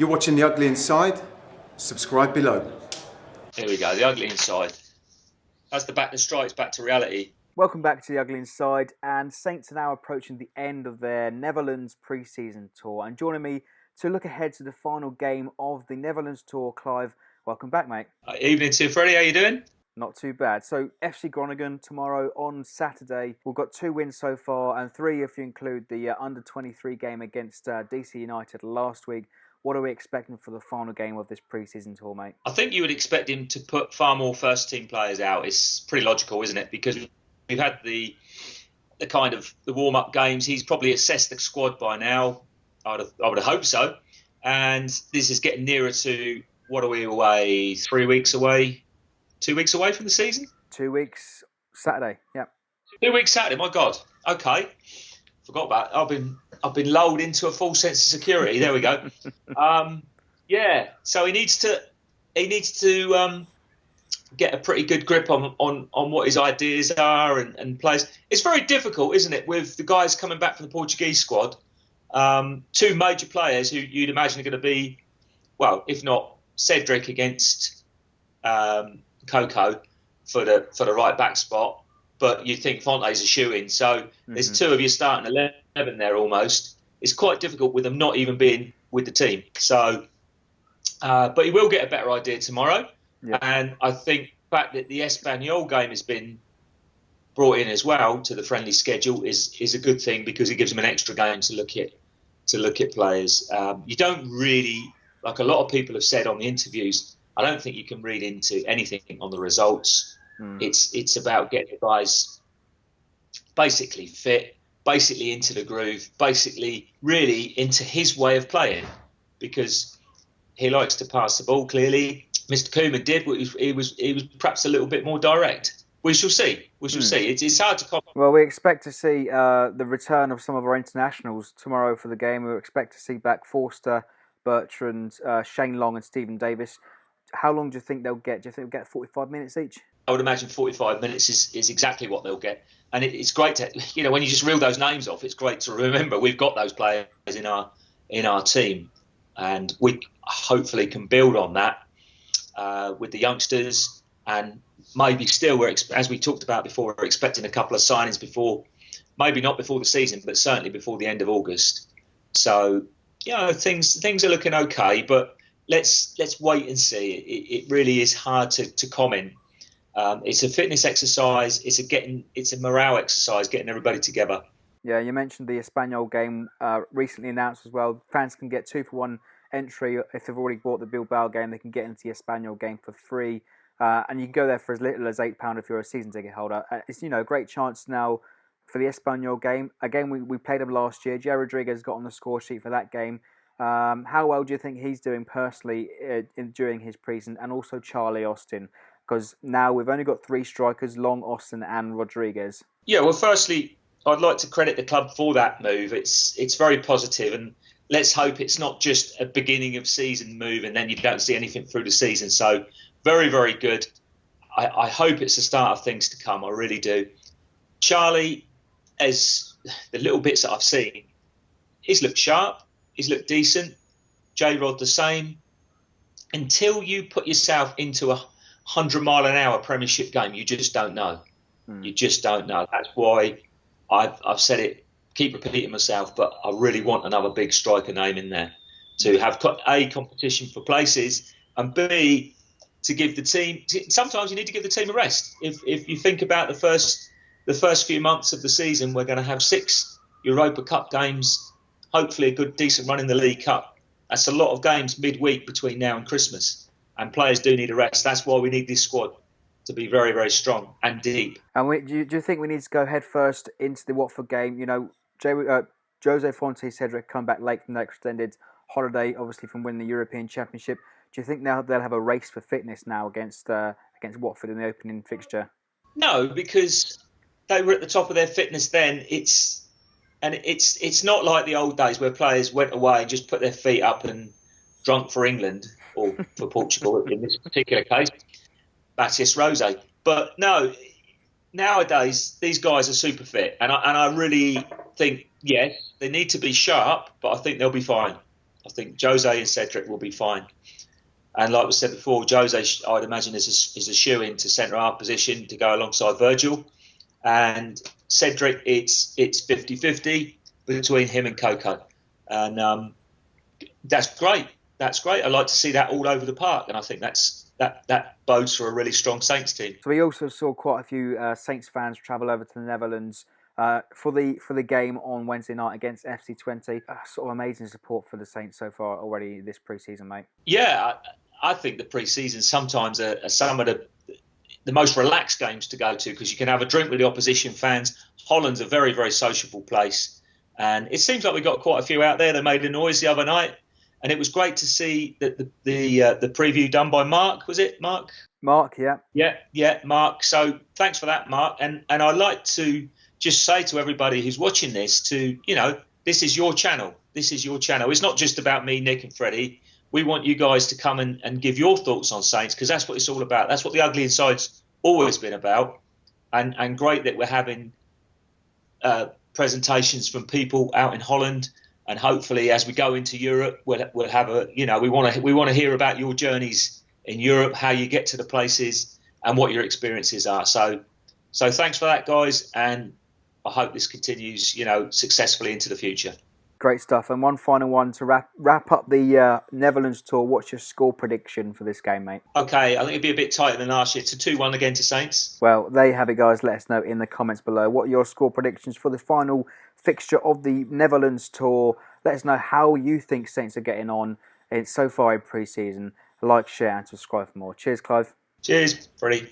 You're watching The Ugly Inside. Subscribe below. Here we go, The Ugly Inside. That's the strikes back to reality. Welcome back to The Ugly Inside, and Saints are now approaching the end of their Netherlands pre-season tour. And joining me to look ahead to the final game of the Netherlands tour, Clive, welcome back, mate. Evening to Freddie, how you doing? Not too bad. So FC Groningen tomorrow on Saturday. We've got 2 wins so far, and 3 if you include the under-23 game against DC United last week. What are we expecting for the final game of this pre-season tour, mate? I think you would expect him to put far more first-team players out. It's pretty logical, isn't it? Because we've had the kind of the warm-up games. He's probably assessed the squad by now. I would hope so. And this is getting nearer to, what are we away? 3 weeks away? 2 weeks away from the season? 2 weeks Saturday, yeah. 2 weeks Saturday, my God. Okay. Forgot about it. I've been lulled into a false sense of security. There we go. So he needs to get a pretty good grip on what his ideas are and plays. It's very difficult, isn't it, with the guys coming back from the Portuguese squad? 2 major players who you'd imagine are going to be, well, if not Cedric against Coco for the right back spot, but you think Fonte's a shoe-in. So there's 2 of you starting 11 there almost. It's quite difficult with them not even being with the team. So, but he will get a better idea tomorrow. Yeah. And I think the fact that the Espanyol game has been brought in as well to the friendly schedule is a good thing, because it gives them an extra game to look at players. You don't really, like a lot of people have said on the interviews, I don't think you can read into anything on the results. It's about getting the guys basically fit, basically into the groove, basically really into his way of playing, because he likes to pass the ball. Clearly, Mr. Koeman did, but he was perhaps a little bit more direct. We shall see. See. It's hard to comment. Well, we expect to see the return of some of our internationals tomorrow for the game. We expect to see back Forster, Bertrand, Shane Long and Stephen Davis. How long do you think they'll get? Do you think they'll get 45 minutes each? I would imagine 45 minutes is exactly what they'll get. And it's great to, when you just reel those names off, it's great to remember we've got those players in our team. And we hopefully can build on that with the youngsters. And maybe still, as we talked about before, we're expecting a couple of signings before, maybe not before the season, but certainly before the end of August. So, things are looking okay, but let's wait and see. It really is hard to comment. It's a fitness exercise. It's a morale exercise, getting everybody together. Yeah, you mentioned the Espanyol game recently announced as well. Fans can get 2-for-1 entry if they've already bought the Bilbao game. They can get into the Espanyol game for free, and you can go there for as little as £8 if you're a season ticket holder. It's a great chance now for the Espanyol game. Again, we played them last year. Joe Rodriguez got on the score sheet for that game. How well do you think he's doing personally during his pre-season, and also Charlie Austin? Because now we've only got 3 strikers, Long, Austin and Rodriguez. Yeah, well, firstly, I'd like to credit the club for that move. It's very positive, and let's hope it's not just a beginning of season move and then you don't see anything through the season. So very, very good. I hope it's the start of things to come. I really do. Charlie, as the little bits that I've seen, he's looked sharp. He's looked decent. J-Rod the same. Until you put yourself into a 100-mile-an-hour Premiership game, you just don't know. You just don't know. That's why I've said it, keep repeating myself, but I really want another big striker name in there to have A, competition for places, and B, to give the team. Sometimes you need to give the team a rest. If you think about the first few months of the season, we're going to have 6 Europa Cup games, hopefully a good decent run in the League Cup. That's a lot of games midweek between now and Christmas, and players do need a rest. That's why we need this squad to be very, very strong and deep. And do you think we need to go head first into the Watford game? Jose Fonte, Cedric come back late from that extended holiday, obviously from winning the European Championship. Do you think now they'll have a race for fitness now against Watford in the opening fixture? No, because they were at the top of their fitness then. It's not like the old days where players went away and just put their feet up and drunk for England or for Portugal in this particular case, Batias Rose. But no, nowadays these guys are super fit, and I really think yes, they need to be sharp, but I think they'll be fine. I think Jose and Cedric will be fine. And like we said before, Jose, I'd imagine, is a shoe-in to centre-half position to go alongside Virgil. And Cedric, it's 50-50 between him and Coco. And that's great. That's great. I'd like to see that all over the park. And I think that bodes for a really strong Saints team. So we also saw quite a few Saints fans travel over to the Netherlands for the game on Wednesday night against FC Twente. Sort of amazing support for the Saints so far already this pre-season, mate. Yeah, I think the pre-season sometimes are some of the most relaxed games to go to, because you can have a drink with the opposition fans. Holland's a very, very sociable place. And it seems like we got quite a few out there that made a noise the other night. And it was great to see that the preview done by Mark. Was it Mark? Mark, yeah. Yeah, Mark. So thanks for that, Mark. And I'd like to just say to everybody who's watching this this is your channel. This is your channel. It's not just about me, Nick and Freddie. We want you guys to come and give your thoughts on Saints, because that's what it's all about. That's what the Ugly Inside's always been about. And great that we're having presentations from people out in Holland. And hopefully, as we go into Europe, we'll have we want to hear about your journeys in Europe, how you get to the places, and what your experiences are. So thanks for that, guys, and I hope this continues, successfully into the future. Great stuff. And one final one to wrap up the Netherlands tour. What's your score prediction for this game, mate? Okay, I think it'll be a bit tighter than last year. It's a 2-1 again to Saints. Well, there you have it, guys. Let us know in the comments below. What are your score predictions for the final fixture of the Netherlands tour? Let us know how you think Saints are getting on so far in pre-season. Like, share and subscribe for more. Cheers, Clive. Cheers, Freddie.